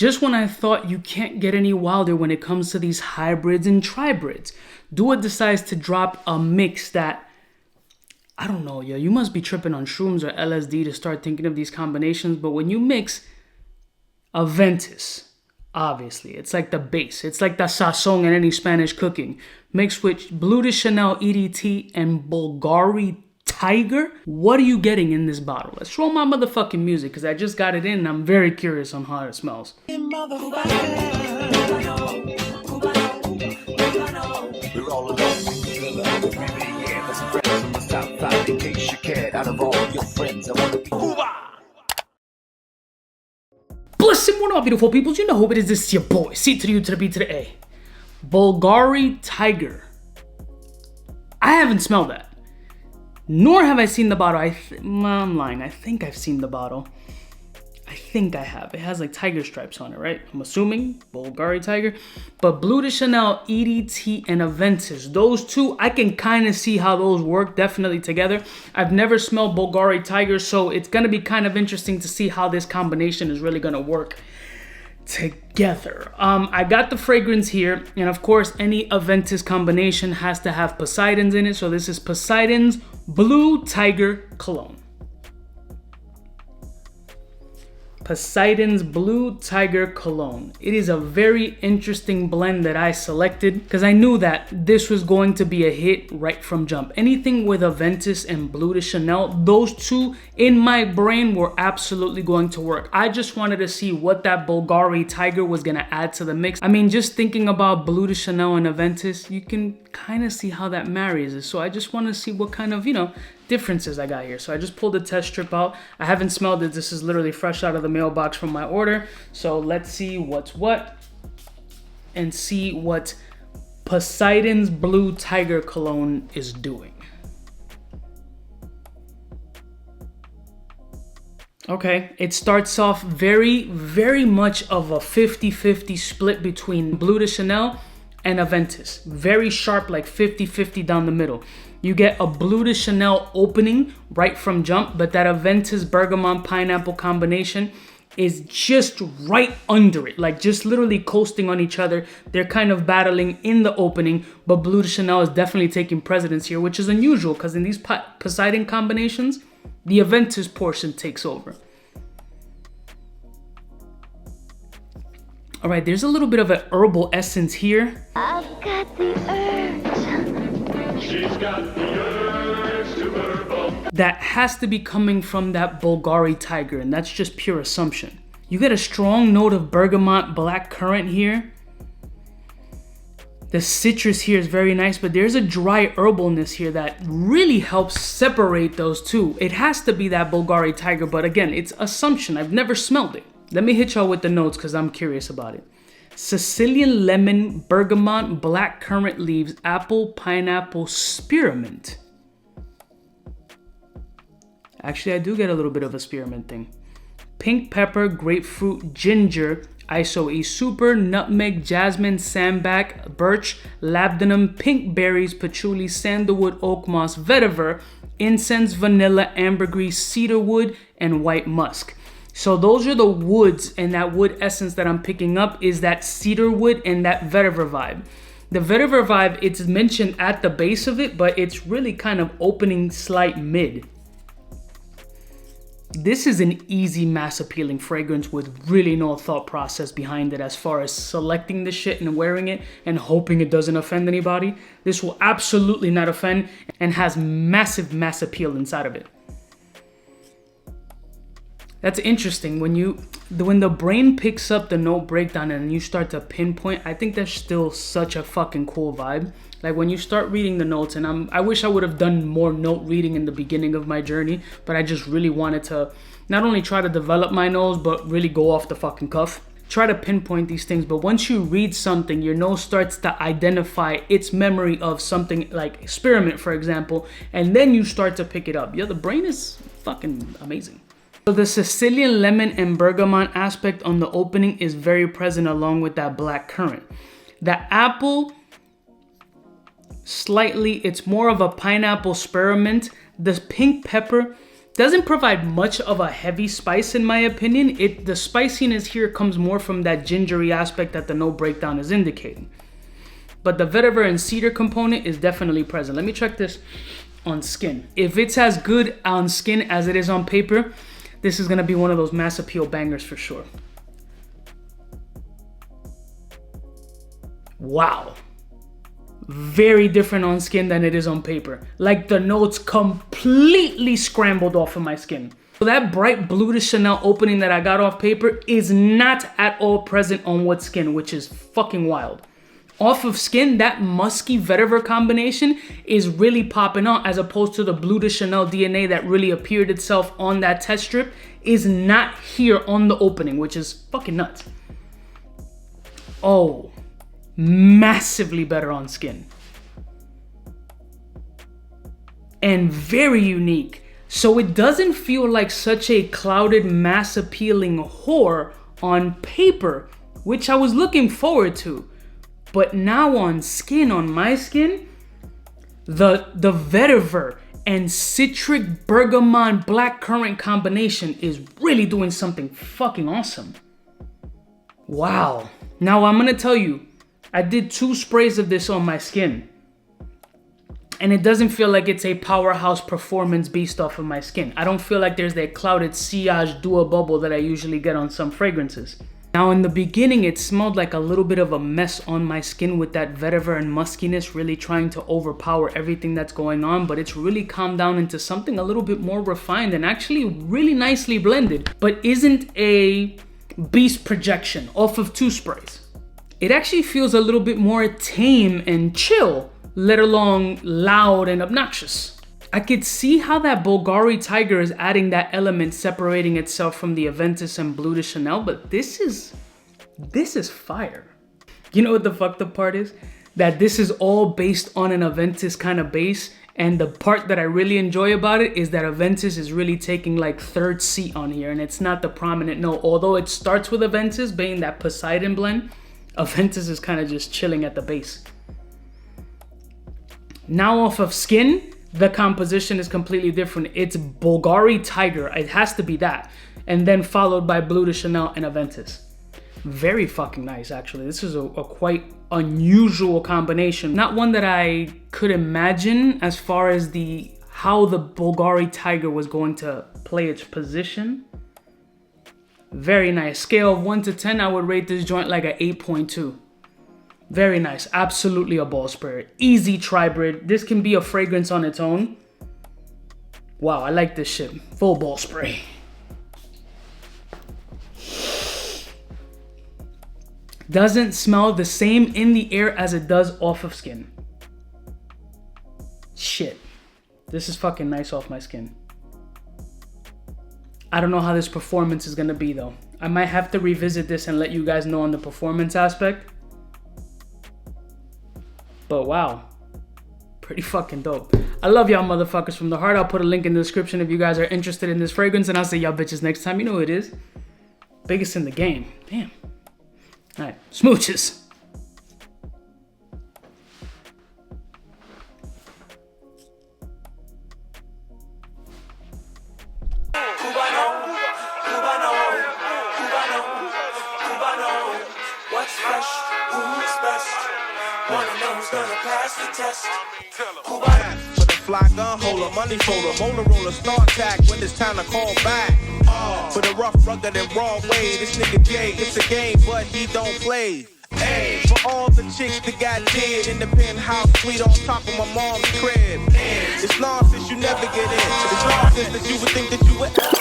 Just when I thought you can't get any wilder when it comes to these hybrids and tribrids, Dua decides to drop a mix that, I don't know, yo, you must be tripping on shrooms or LSD to start thinking of these combinations, but when you mix Aventus, obviously, it's like the base, it's like the sazon in any Spanish cooking, mixed with Bleu de Chanel EDT and Bvlgari Tygar, what are you getting in this bottle? Let's roll my motherfucking music, because I just got it in and I'm very curious on how it smells. Blessing, what up, beautiful peoples? You know who it is. This is your boy, C to the U to the B to the A. Bvlgari Tygar. I haven't smelled that. Nor have I seen the bottle. I'm lying. I think I've seen the bottle. I think I have. It has like tiger stripes on it, right? I'm assuming Bvlgari Tygar. But Bleu de Chanel, EDT, and Aventus. Those two, I can kind of see how those work definitely together. I've never smelled Bvlgari Tygar, so it's going to be kind of interesting to see how this combination is really going to work together. I got the fragrance here, and of course any Aventus combination has to have Poseidon's in it, so this is Poseidon's Bleu Tygar Cologne. Poseidon's Bleu Tygar Cologne. It is a very interesting blend that I selected because I knew that this was going to be a hit right from jump. Anything with Aventus and Bleu de Chanel, those two in my brain were absolutely going to work. I just wanted to see what that Bvlgari Tygar was going to add to the mix. I mean, just thinking about Bleu de Chanel and Aventus, you can kind of see how that marries. So I just want to see what kind of, differences I got here. So I just pulled the test strip out. I haven't smelled it. This is literally fresh out of the mailbox from my order. So let's see what's what and see what Poseidon's Bleu Tygar Cologne is doing. Okay, it starts off very, very much of a 50-50 split between Bleu de Chanel and Aventus. Very sharp, like 50-50 down the middle. You get a Bleu de Chanel opening right from jump, but that Aventus bergamot pineapple combination is just right under it, like just literally coasting on each other. They're kind of battling in the opening, but Bleu de Chanel is definitely taking precedence here, which is unusual because in these Poseidon combinations, the Aventus portion takes over. All right, there's a little bit of an herbal essence here. I've got the urge. She's got the urge to burble. That has to be coming from that Bvlgari Tygar, and that's just pure assumption. You get a strong note of bergamot, black currant here. The citrus here is very nice, but there's a dry herbalness here that really helps separate those two. It has to be that Bvlgari Tygar, but again, it's assumption. I've never smelled it. Let me hit y'all with the notes because I'm curious about it. Sicilian lemon, bergamot, black currant leaves, apple, pineapple, spearmint. Actually, I do get a little bit of a spearmint thing. Pink pepper, grapefruit, ginger, isoe super, nutmeg, jasmine, sambac, birch, labdanum, pink berries, patchouli, sandalwood, oak moss, vetiver, incense, vanilla, ambergris, cedarwood, and white musk. So those are the woods, and that wood essence that I'm picking up is that cedarwood and that vetiver vibe. The vetiver vibe, it's mentioned at the base of it, but it's really kind of opening slight mid. This is an easy mass appealing fragrance with really no thought process behind it as far as selecting the shit and wearing it and hoping it doesn't offend anybody. This will absolutely not offend and has massive mass appeal inside of it. That's interesting. When the brain picks up the note breakdown and you start to pinpoint, I think that's still such a fucking cool vibe. Like when you start reading the notes, and I wish I would have done more note reading in the beginning of my journey, but I just really wanted to not only try to develop my nose, but really go off the fucking cuff. Try to pinpoint these things, but once you read something, your nose starts to identify its memory of something like spearmint, for example, and then you start to pick it up. Yeah, the brain is fucking amazing. So the Sicilian lemon and bergamot aspect on the opening is very present along with that black currant. The apple, slightly, it's more of a pineapple spearmint. The pink pepper doesn't provide much of a heavy spice in my opinion. The spiciness here comes more from that gingery aspect that the note breakdown is indicating. But the vetiver and cedar component is definitely present. Let me check this on skin. If it's as good on skin as it is on paper, this is gonna be one of those mass appeal bangers for sure. Wow. Very different on skin than it is on paper. Like the notes completely scrambled off of my skin. So that bright Bleu de Chanel opening that I got off paper is not at all present on wet skin, which is fucking wild. Off of skin, that musky vetiver combination is really popping out, as opposed to the Bleu de Chanel DNA that really appeared itself on that test strip is not here on the opening, which is fucking nuts. Oh, massively better on skin. And very unique. So it doesn't feel like such a clouded, mass appealing whore on paper, which I was looking forward to. But now on skin, on my skin, the vetiver and citric bergamot blackcurrant combination is really doing something fucking awesome. Wow. Now I'm gonna tell you, I did 2 sprays of this on my skin. And it doesn't feel like it's a powerhouse performance based off of my skin. I don't feel like there's that clouded sillage duo bubble that I usually get on some fragrances. Now in the beginning, it smelled like a little bit of a mess on my skin with that vetiver and muskiness really trying to overpower everything that's going on, but it's really calmed down into something a little bit more refined and actually really nicely blended, but isn't a beast projection off of 2 sprays. It actually feels a little bit more tame and chill, let alone loud and obnoxious. I could see how that Bvlgari Tygar is adding that element, separating itself from the Aventus and Bleu de Chanel, but this is fire. You know what the fucked up part is? That this is all based on an Aventus kind of base, and the part that I really enjoy about it is that Aventus is really taking like 3rd seat on here, and it's not the prominent note. Although it starts with Aventus being that Poseidon blend, Aventus is kind of just chilling at the base. Now off of skin, the composition is completely different. It's Bvlgari Tygar. It has to be that. And then followed by Bleu de Chanel and Aventus. Very fucking nice, actually. This is a quite unusual combination. Not one that I could imagine as far as how the Bvlgari Tygar was going to play its position. Very nice. Scale of 1 to 10, I would rate this joint like a 8.2. Very nice. Absolutely a ball sprayer. Easy tribrid. This can be a fragrance on its own. Wow, I like this shit. Full ball spray. Doesn't smell the same in the air as it does off of skin. Shit. This is fucking nice off my skin. I don't know how this performance is gonna be though. I might have to revisit this and let you guys know on the performance aspect. But wow, pretty fucking dope. I love y'all motherfuckers from the heart. I'll put a link in the description if you guys are interested in this fragrance, and I'll see y'all bitches next time. You know who it is. Biggest in the game. Damn. All right, smooches. What's fresh? Who's best? Wanna know who's gonna pass the test? For the fly gun holder, money folder, Motorola start tag when it's time to call back. For the rough, rugged, and raw way, this nigga Jay, it's a game, but he don't play. Hey, for all the chicks that got dead in the penthouse suite on top of my mom's crib. It's nonsense you never get in. It's nonsense that you would think that you would.